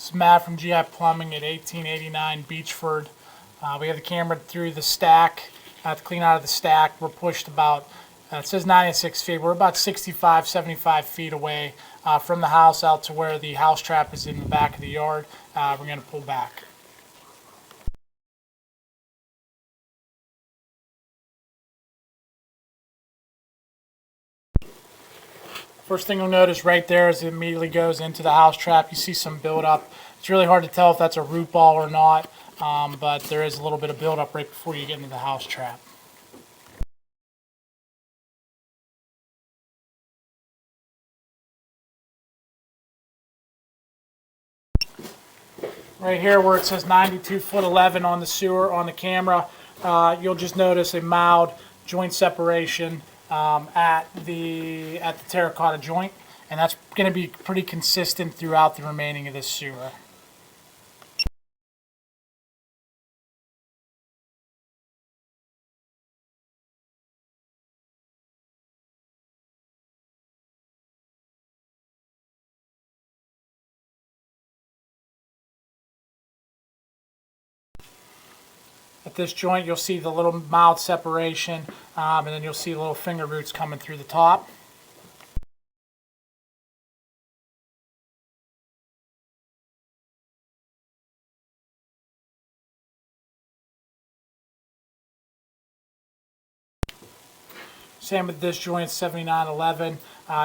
This is Matt from GI Plumbing at 1889 Beechford. We have the camera through the stack. To clean out of the stack, we're pushed about, it says 96 feet. We're about 65, 75 feet away from the house out to where the house trap is in the back of the yard. We're going to pull back. First thing you'll notice right there is it immediately goes into the house trap. You see some buildup. It's really hard to tell if that's a root ball or not, but there is a little bit of buildup right before you get into the house trap. Right here where it says 92 foot 11 on the sewer on the camera, you'll just notice a mild joint separation at the terracotta joint, and that's going to be pretty consistent throughout the remaining of this sewer. At this joint, you'll see the little mild separation, and then you'll see little finger roots coming through the top. Same with this joint, 7911.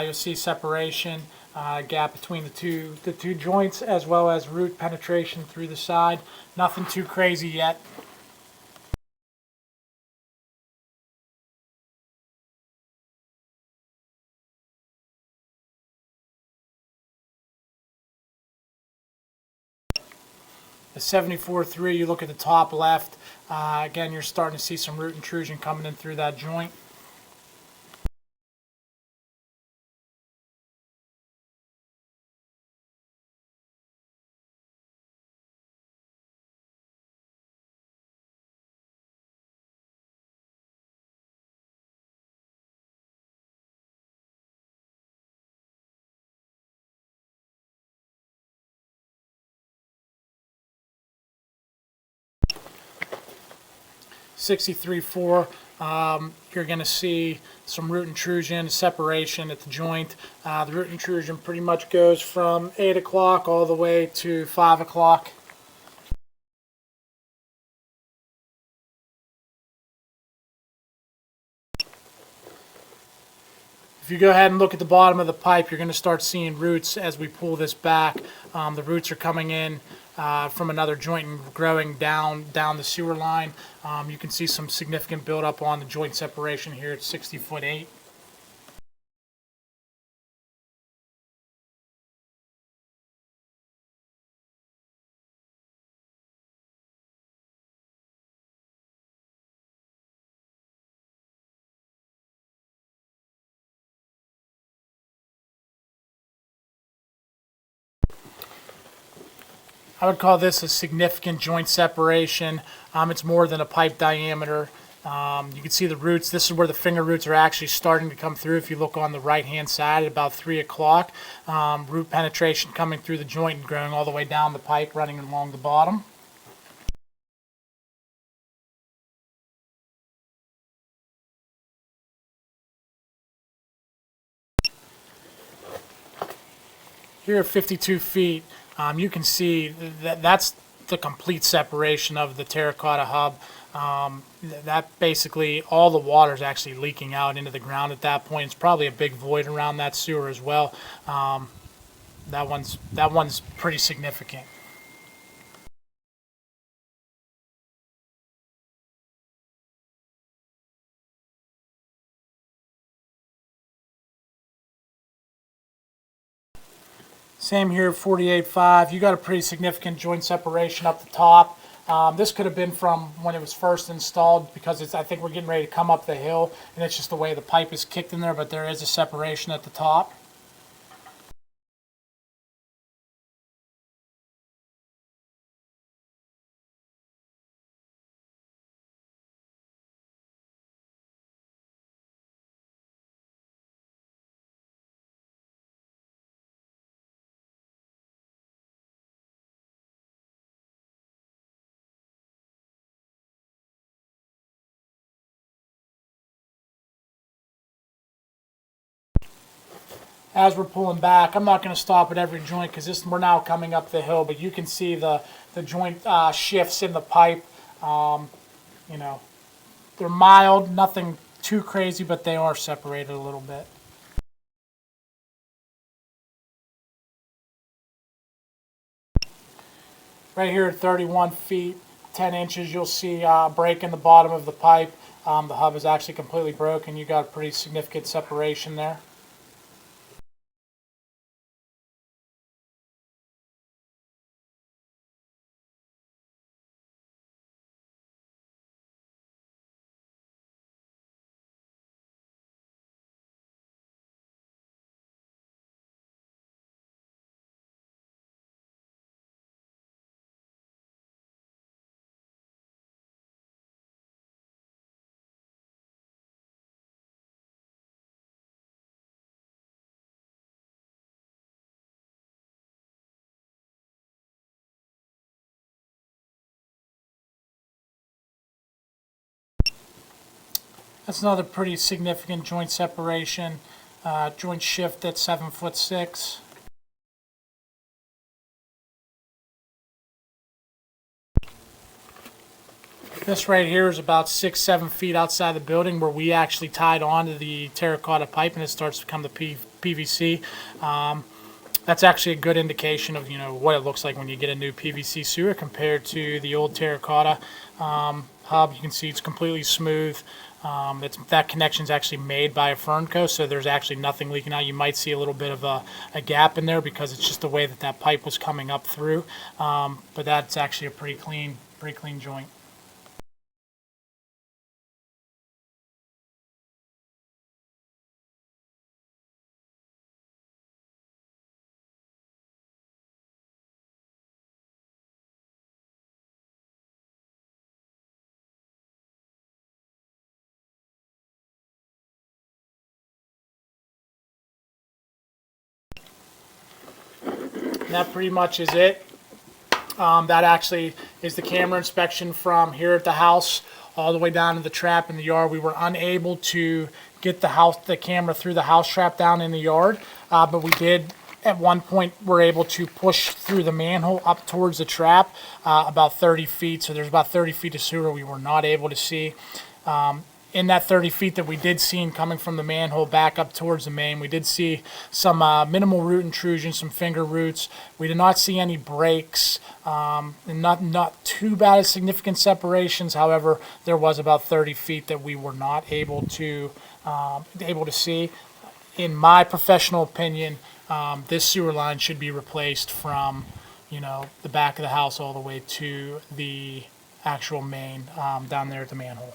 You'll see separation, gap between the two joints, as well as root penetration through the side. Nothing too crazy yet. The 74.3, you look at the top left, again, you're starting to see some root intrusion coming in through that joint. (63.4), you're going to see some root intrusion, separation at the joint. The root intrusion pretty much goes from 8 o'clock all the way to 5 o'clock. If you go ahead and look at the bottom of the pipe, you're going to start seeing roots as we pull this back. The roots are coming in from another joint and growing down the sewer line. You can see some significant buildup on the joint separation here at 60'8". I would call this a significant joint separation. It's more than a pipe diameter. You can see the roots. This is where the finger roots are actually starting to come through. If you look on the right hand side at about 3 o'clock, root penetration coming through the joint and growing all the way down the pipe, running along the bottom. Here at 52 feet, you can see that that's the complete separation of the terracotta hub. That basically all the water is actually leaking out into the ground at that point. It's probably a big void around that sewer as well. That one's pretty significant. Same here, 48.5. You got a pretty significant joint separation up the top. This could have been from when it was first installed, because I think we're getting ready to come up the hill, and it's just the way the pipe is kicked in there, but there is a separation at the top. as we're pulling back, I'm not going to stop at every joint because we're now coming up the hill, but you can see the joint shifts in the pipe. You know, they're mild, nothing too crazy, but they are separated a little bit. Right here at 31 feet, 10 inches, you'll see a break in the bottom of the pipe. The hub is actually completely broken. You got a pretty significant separation there. That's another pretty significant joint separation. Joint shift at 7'6". This right here is about 6-7 feet outside the building where we actually tied onto the terracotta pipe and it starts to become the PVC. That's actually a good indication of what it looks like when you get a new PVC sewer compared to the old terracotta hub. You can see it's completely smooth. That connection is actually made by a Fernco, so there's actually nothing leaking out. You might see a little bit of a gap in there because it's just the way that pipe was coming up through. But that's actually a pretty clean joint. And that pretty much is it. That actually is the camera inspection from here at the house all the way down to the trap in the yard. We were unable to get the camera through the house trap down in the yard, but we did at one point were able to push through the manhole up towards the trap about 30 feet. So there's about 30 feet of sewer we were not able to see. In that 30 feet that we did see coming from the manhole back up towards the main, we did see some minimal root intrusion, some finger roots. We did not see any breaks, and not too bad of significant separations. However, there was about 30 feet that we were not able to see. In my professional opinion, this sewer line should be replaced from the back of the house all the way to the actual main down there at the manhole.